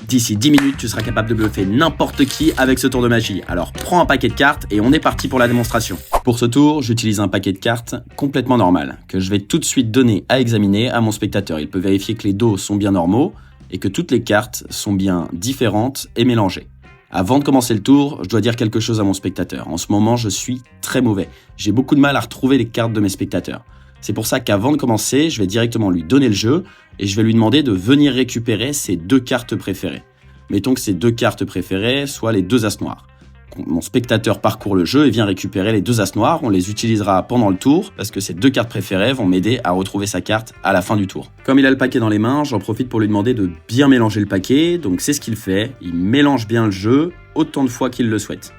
D'ici 10 minutes, tu seras capable de bluffer n'importe qui avec ce tour de magie. Alors prends un paquet de cartes et on est parti pour la démonstration. Pour ce tour, j'utilise un paquet de cartes complètement normal, que je vais tout de suite donner à examiner à mon spectateur. Il peut vérifier que les dos sont bien normaux et que toutes les cartes sont bien différentes et mélangées. Avant de commencer le tour, je dois dire quelque chose à mon spectateur. En ce moment, je suis très mauvais. J'ai beaucoup de mal à retrouver les cartes de mes spectateurs. C'est pour ça qu'avant de commencer, je vais directement lui donner le jeu et je vais lui demander de venir récupérer ses 2 cartes préférées. Mettons que ces 2 cartes préférées soient les 2 as noirs. Mon spectateur parcourt le jeu et vient récupérer les 2 as noirs. On les utilisera pendant le tour parce que ces 2 cartes préférées vont m'aider à retrouver sa carte à la fin du tour. Comme il a le paquet dans les mains, j'en profite pour lui demander de bien mélanger le paquet. Donc c'est ce qu'il fait. Il mélange bien le jeu autant de fois qu'il le souhaite.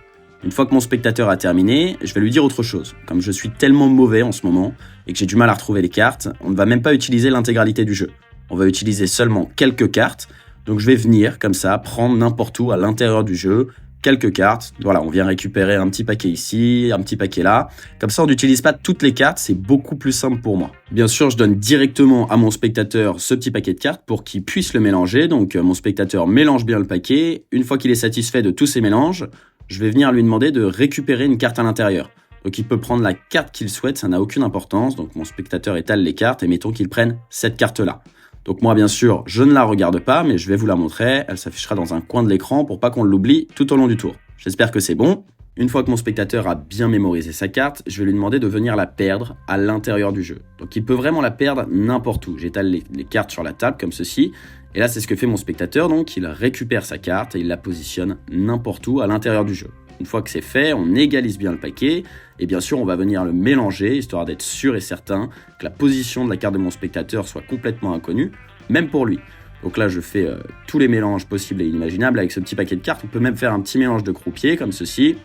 Une fois que mon spectateur a terminé, je vais lui dire autre chose. Comme je suis tellement mauvais en ce moment et que j'ai du mal à retrouver les cartes, on ne va même pas utiliser l'intégralité du jeu. On va utiliser seulement quelques cartes. Donc je vais venir comme ça, prendre n'importe où à l'intérieur du jeu, quelques cartes. Voilà, on vient récupérer un petit paquet ici, un petit paquet là. Comme ça, on n'utilise pas toutes les cartes, c'est beaucoup plus simple pour moi. Bien sûr, je donne directement à mon spectateur ce petit paquet de cartes pour qu'il puisse le mélanger. Donc mon spectateur mélange bien le paquet. Une fois qu'il est satisfait de tous ces mélanges, je vais venir lui demander de récupérer une carte à l'intérieur. Donc il peut prendre la carte qu'il souhaite, ça n'a aucune importance. Donc mon spectateur étale les cartes et mettons qu'il prenne cette carte-là. Donc moi, bien sûr, je ne la regarde pas, mais je vais vous la montrer. Elle s'affichera dans un coin de l'écran pour pas qu'on l'oublie tout au long du tour. J'espère que c'est bon. Une fois que mon spectateur a bien mémorisé sa carte, je vais lui demander de venir la perdre à l'intérieur du jeu. Donc il peut vraiment la perdre n'importe où. J'étale les cartes sur la table comme ceci. Et là, c'est ce que fait mon spectateur. Donc il récupère sa carte et il la positionne n'importe où à l'intérieur du jeu. Une fois que c'est fait, on égalise bien le paquet. Et bien sûr, on va venir le mélanger, histoire d'être sûr et certain que la position de la carte de mon spectateur soit complètement inconnue, même pour lui. Donc là, je fais tous les mélanges possibles et inimaginables avec ce petit paquet de cartes. On peut même faire un petit mélange de croupier, comme ceci.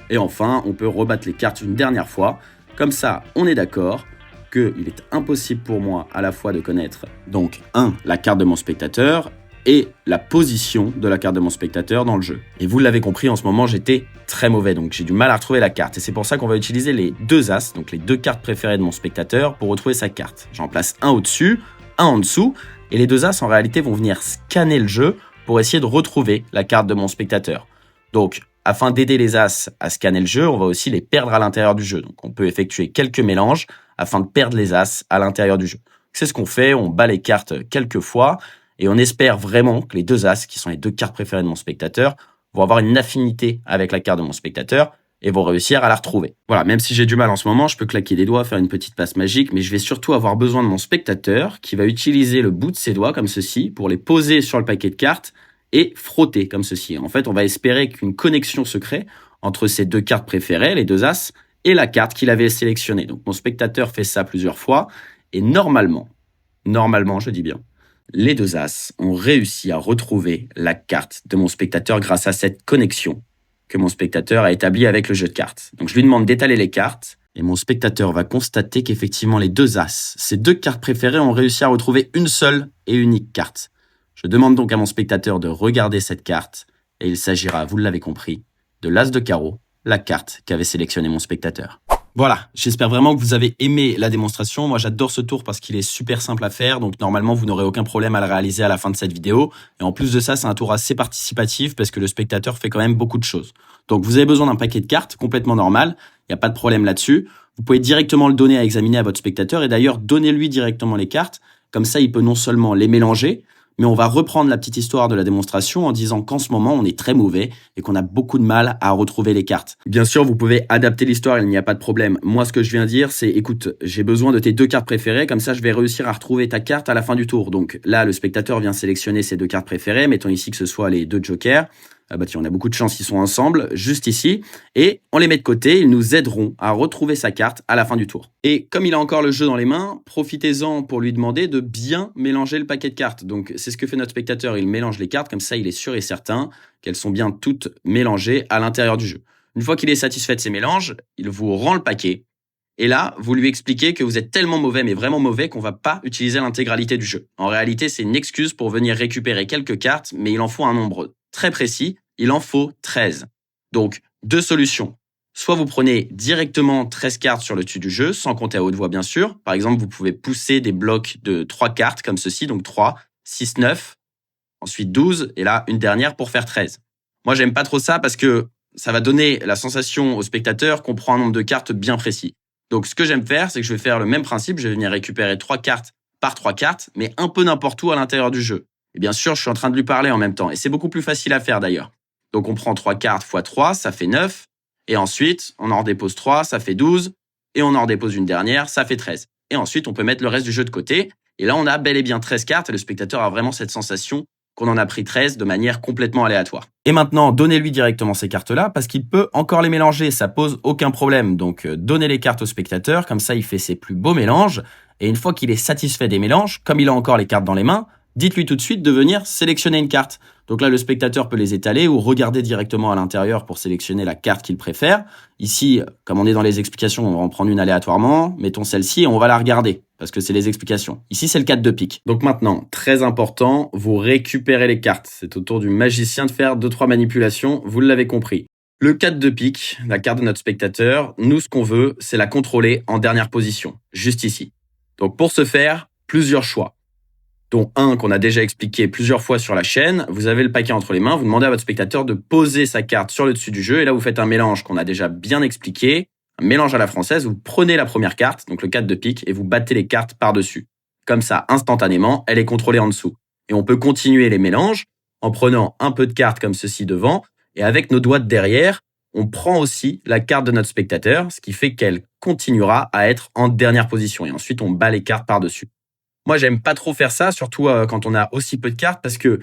Et enfin, on peut rebattre les cartes une dernière fois. Comme ça, on est d'accord qu'il est impossible pour moi à la fois de connaître, donc, la carte de mon spectateur, et la position de la carte de mon spectateur dans le jeu. Et vous l'avez compris, en ce moment, j'étais très mauvais, donc j'ai du mal à retrouver la carte. Et c'est pour ça qu'on va utiliser les 2 as, donc les 2 cartes préférées de mon spectateur, pour retrouver sa carte. J'en place un au-dessus, un en dessous, et les 2 as, en réalité, vont venir scanner le jeu pour essayer de retrouver la carte de mon spectateur. Donc, afin d'aider les as à scanner le jeu, on va aussi les perdre à l'intérieur du jeu. Donc, on peut effectuer quelques mélanges afin de perdre les as à l'intérieur du jeu. C'est ce qu'on fait, on bat les cartes quelques fois, et on espère vraiment que les 2 as, qui sont les 2 cartes préférées de mon spectateur, vont avoir une affinité avec la carte de mon spectateur et vont réussir à la retrouver. Voilà, même si j'ai du mal en ce moment, je peux claquer des doigts, faire une petite passe magique, mais je vais surtout avoir besoin de mon spectateur qui va utiliser le bout de ses doigts comme ceci pour les poser sur le paquet de cartes et frotter comme ceci. En fait, on va espérer qu'une connexion se crée entre ces 2 cartes préférées, les 2 as, et la carte qu'il avait sélectionnée. Donc mon spectateur fait ça plusieurs fois et normalement, je dis bien, les 2 as ont réussi à retrouver la carte de mon spectateur grâce à cette connexion que mon spectateur a établie avec le jeu de cartes. Donc je lui demande d'étaler les cartes et mon spectateur va constater qu'effectivement les 2 as, ces 2 cartes préférées, ont réussi à retrouver une seule et unique carte. Je demande donc à mon spectateur de regarder cette carte et il s'agira, vous l'avez compris, de l'as de carreau, la carte qu'avait sélectionnée mon spectateur. Voilà, j'espère vraiment que vous avez aimé la démonstration. Moi, j'adore ce tour parce qu'il est super simple à faire. Donc, normalement, vous n'aurez aucun problème à le réaliser à la fin de cette vidéo. Et en plus de ça, c'est un tour assez participatif parce que le spectateur fait quand même beaucoup de choses. Donc, vous avez besoin d'un paquet de cartes complètement normal. Il n'y a pas de problème là-dessus. Vous pouvez directement le donner à examiner à votre spectateur. Et d'ailleurs, donnez-lui directement les cartes. Comme ça, il peut non seulement les mélanger, mais on va reprendre la petite histoire de la démonstration en disant qu'en ce moment, on est très mauvais et qu'on a beaucoup de mal à retrouver les cartes. Bien sûr, vous pouvez adapter l'histoire, il n'y a pas de problème. Moi, ce que je viens de dire, c'est, écoute, j'ai besoin de tes 2 cartes préférées, comme ça, je vais réussir à retrouver ta carte à la fin du tour. Donc là, le spectateur vient sélectionner ses 2 cartes préférées. Mettons ici que ce soit les 2 jokers. Tiens, on a beaucoup de chance qu'ils sont ensemble, juste ici, et on les met de côté, ils nous aideront à retrouver sa carte à la fin du tour. Et comme il a encore le jeu dans les mains, profitez-en pour lui demander de bien mélanger le paquet de cartes. Donc c'est ce que fait notre spectateur, il mélange les cartes, comme ça il est sûr et certain qu'elles sont bien toutes mélangées à l'intérieur du jeu. Une fois qu'il est satisfait de ces mélanges, il vous rend le paquet, et là, vous lui expliquez que vous êtes tellement mauvais, mais vraiment mauvais, qu'on va pas utiliser l'intégralité du jeu. En réalité, c'est une excuse pour venir récupérer quelques cartes, mais il en faut un nombre très précis, il en faut 13. Donc, 2 solutions. Soit vous prenez directement 13 cartes sur le dessus du jeu, sans compter à haute voix bien sûr. Par exemple, vous pouvez pousser des blocs de 3 cartes comme ceci, donc 3, 6, 9, ensuite 12, et là, une dernière pour faire 13. Moi, j'aime pas trop ça parce que ça va donner la sensation au spectateur qu'on prend un nombre de cartes bien précis. Donc, ce que j'aime faire, c'est que je vais faire le même principe. Je vais venir récupérer 3 cartes par 3 cartes, mais un peu n'importe où à l'intérieur du jeu. Et bien sûr, je suis en train de lui parler en même temps. Et c'est beaucoup plus facile à faire d'ailleurs. Donc, on prend 3 cartes x 3, ça fait 9. Et ensuite, on en redépose 3, ça fait 12. Et on en redépose une dernière, ça fait 13. Et ensuite, on peut mettre le reste du jeu de côté. Et là, on a bel et bien 13 cartes. Et le spectateur a vraiment cette sensation qu'on en a pris 13 de manière complètement aléatoire. Et maintenant, donnez-lui directement ces cartes-là parce qu'il peut encore les mélanger, ça pose aucun problème. Donc, donnez les cartes au spectateur, comme ça il fait ses plus beaux mélanges. Et une fois qu'il est satisfait des mélanges, comme il a encore les cartes dans les mains, dites-lui tout de suite de venir sélectionner une carte. Donc là, le spectateur peut les étaler ou regarder directement à l'intérieur pour sélectionner la carte qu'il préfère. Ici, comme on est dans les explications, on va en prendre une aléatoirement. Mettons celle-ci et on va la regarder parce que c'est les explications. Ici, c'est le 4 de pique. Donc maintenant, très important, vous récupérez les cartes. C'est au tour du magicien de faire 2-3 manipulations, vous l'avez compris. Le 4 de pique, la carte de notre spectateur, nous, ce qu'on veut, c'est la contrôler en dernière position, juste ici. Donc pour ce faire, plusieurs choix, dont un qu'on a déjà expliqué plusieurs fois sur la chaîne. Vous avez le paquet entre les mains, vous demandez à votre spectateur de poser sa carte sur le dessus du jeu, et là vous faites un mélange qu'on a déjà bien expliqué, un mélange à la française, vous prenez la première carte, donc le 4 de pique, et vous battez les cartes par-dessus. Comme ça, instantanément, elle est contrôlée en dessous. Et on peut continuer les mélanges en prenant un peu de cartes comme ceci devant, et avec nos doigts de derrière, on prend aussi la carte de notre spectateur, ce qui fait qu'elle continuera à être en dernière position, et ensuite on bat les cartes par-dessus. Moi, j'aime pas trop faire ça, surtout quand on a aussi peu de cartes, parce que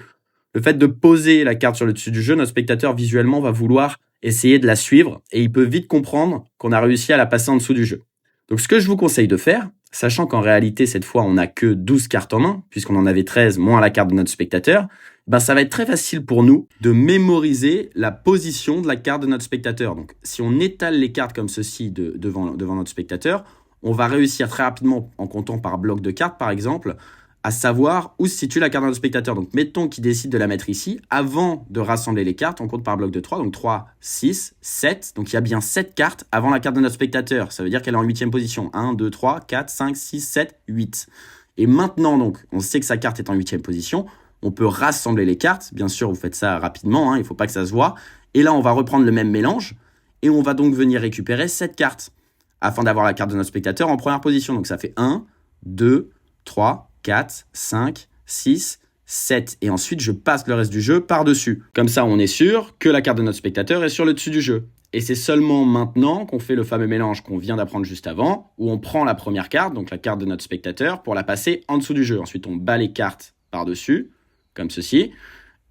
le fait de poser la carte sur le dessus du jeu, notre spectateur visuellement va vouloir essayer de la suivre et il peut vite comprendre qu'on a réussi à la passer en dessous du jeu. Donc, ce que je vous conseille de faire, sachant qu'en réalité, cette fois, on n'a que 12 cartes en main, puisqu'on en avait 13 moins la carte de notre spectateur, ben, ça va être très facile pour nous de mémoriser la position de la carte de notre spectateur. Donc, si on étale les cartes comme ceci devant notre spectateur, on va réussir très rapidement, en comptant par bloc de cartes par exemple, à savoir où se situe la carte de notre spectateur. Donc mettons qu'il décide de la mettre ici, avant de rassembler les cartes, on compte par bloc de 3, donc 3, 6, 7, donc il y a bien 7 cartes avant la carte de notre spectateur, ça veut dire qu'elle est en 8e position, 1, 2, 3, 4, 5, 6, 7, 8. Et maintenant donc, on sait que sa carte est en 8e position, on peut rassembler les cartes, bien sûr vous faites ça rapidement, il ne faut pas que ça se voit, et là on va reprendre le même mélange, et on va donc venir récupérer cette carte, afin d'avoir la carte de notre spectateur en première position. Donc ça fait 1, 2, 3, 4, 5, 6, 7. Et ensuite, je passe le reste du jeu par-dessus. Comme ça, on est sûr que la carte de notre spectateur est sur le dessus du jeu. Et c'est seulement maintenant qu'on fait le fameux mélange qu'on vient d'apprendre juste avant, où on prend la première carte, donc la carte de notre spectateur, pour la passer en dessous du jeu. Ensuite, on bat les cartes par-dessus, comme ceci.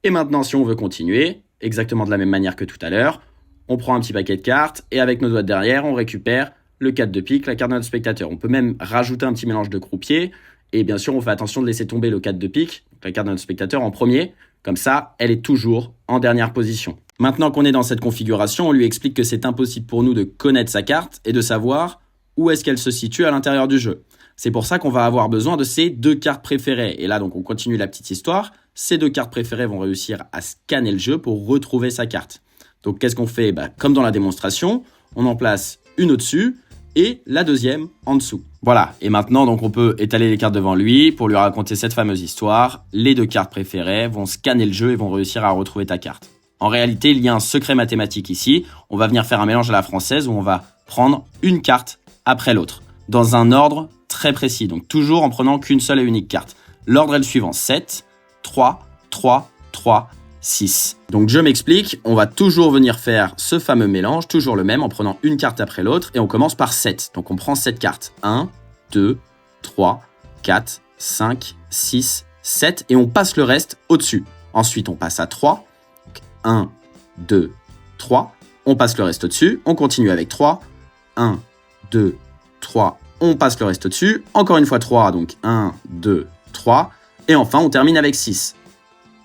Et maintenant, si on veut continuer, exactement de la même manière que tout à l'heure, on prend un petit paquet de cartes, et avec nos doigts de derrière, on récupère le 4 de pique, la carte de notre spectateur. On peut même rajouter un petit mélange de croupier. Et bien sûr, on fait attention de laisser tomber le 4 de pique, la carte de notre spectateur, en premier. Comme ça, elle est toujours en dernière position. Maintenant qu'on est dans cette configuration, on lui explique que c'est impossible pour nous de connaître sa carte et de savoir où est-ce qu'elle se situe à l'intérieur du jeu. C'est pour ça qu'on va avoir besoin de ces 2 cartes préférées. Et là, donc, on continue la petite histoire. Ces 2 cartes préférées vont réussir à scanner le jeu pour retrouver sa carte. Donc, qu'est-ce qu'on fait ? Comme dans la démonstration, on en place une au-dessus et la deuxième en dessous. Voilà, et maintenant donc on peut étaler les cartes devant lui pour lui raconter cette fameuse histoire. Les 2 cartes préférées vont scanner le jeu et vont réussir à retrouver ta carte. En réalité, il y a un secret mathématique ici. On va venir faire un mélange à la française où on va prendre une carte après l'autre, dans un ordre très précis, donc toujours en prenant qu'une seule et unique carte. L'ordre est le suivant, 7, 3, 3, 3, 6. Donc je m'explique, on va toujours venir faire ce fameux mélange, toujours le même, en prenant une carte après l'autre, et on commence par 7. Donc on prend 7 cartes. 1, 2, 3, 4, 5, 6, 7, et on passe le reste au-dessus. Ensuite, on passe à 3. 1, 2, 3. On passe le reste au-dessus. On continue avec 3. 1, 2, 3. On passe le reste au-dessus. Encore une fois 3, donc 1, 2, 3. Et enfin, on termine avec 6.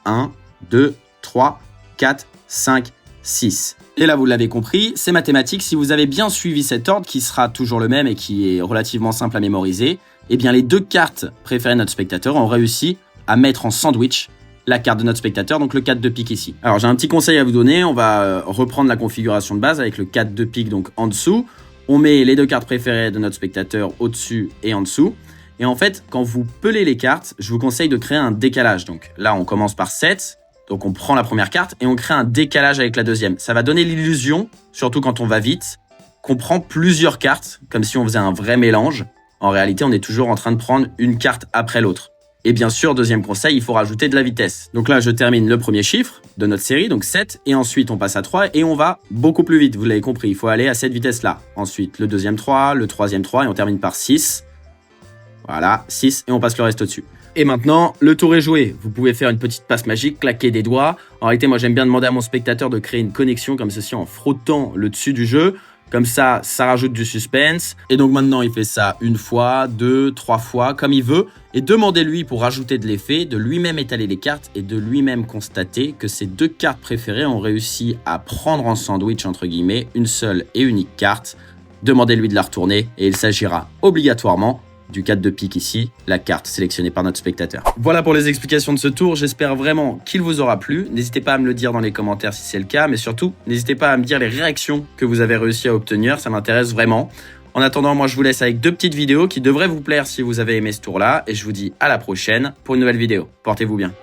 1, 2, 3, 4, 5, 6. Et là, vous l'avez compris, c'est mathématique. Si vous avez bien suivi cet ordre, qui sera toujours le même et qui est relativement simple à mémoriser, eh bien, les 2 cartes préférées de notre spectateur ont réussi à mettre en sandwich la carte de notre spectateur, donc le 4 de pique ici. Alors, j'ai un petit conseil à vous donner. On va reprendre la configuration de base avec le 4 de pique donc en dessous. On met les 2 cartes préférées de notre spectateur au-dessus et en dessous. Et en fait, quand vous pelez les cartes, je vous conseille de créer un décalage. Donc là, on commence par 7. Donc on prend la première carte et on crée un décalage avec la deuxième. Ça va donner l'illusion, surtout quand on va vite, qu'on prend plusieurs cartes, comme si on faisait un vrai mélange. En réalité, on est toujours en train de prendre une carte après l'autre. Et bien sûr, deuxième conseil, il faut rajouter de la vitesse. Donc là, je termine le premier chiffre de notre série, donc 7, et ensuite on passe à 3 et on va beaucoup plus vite, vous l'avez compris, il faut aller à cette vitesse-là. Ensuite, le deuxième 3, le troisième 3, et on termine par 6. Voilà, 6, et on passe le reste au-dessus. Et maintenant, le tour est joué. Vous pouvez faire une petite passe magique, claquer des doigts. En réalité, moi, j'aime bien demander à mon spectateur de créer une connexion comme ceci en frottant le dessus du jeu. Comme ça rajoute du suspense. Et donc maintenant, il fait ça une fois, 2, 3 fois, comme il veut. Et demandez-lui pour rajouter de l'effet, de lui-même étaler les cartes et de lui-même constater que ses 2 cartes préférées ont réussi à prendre en sandwich, entre guillemets, une seule et unique carte. Demandez-lui de la retourner et il s'agira obligatoirement du 4 de pique ici, la carte sélectionnée par notre spectateur. Voilà pour les explications de ce tour, j'espère vraiment qu'il vous aura plu. N'hésitez pas à me le dire dans les commentaires si c'est le cas, mais surtout, n'hésitez pas à me dire les réactions que vous avez réussi à obtenir, ça m'intéresse vraiment. En attendant, moi je vous laisse avec 2 petites vidéos qui devraient vous plaire si vous avez aimé ce tour-là, et je vous dis à la prochaine pour une nouvelle vidéo. Portez-vous bien.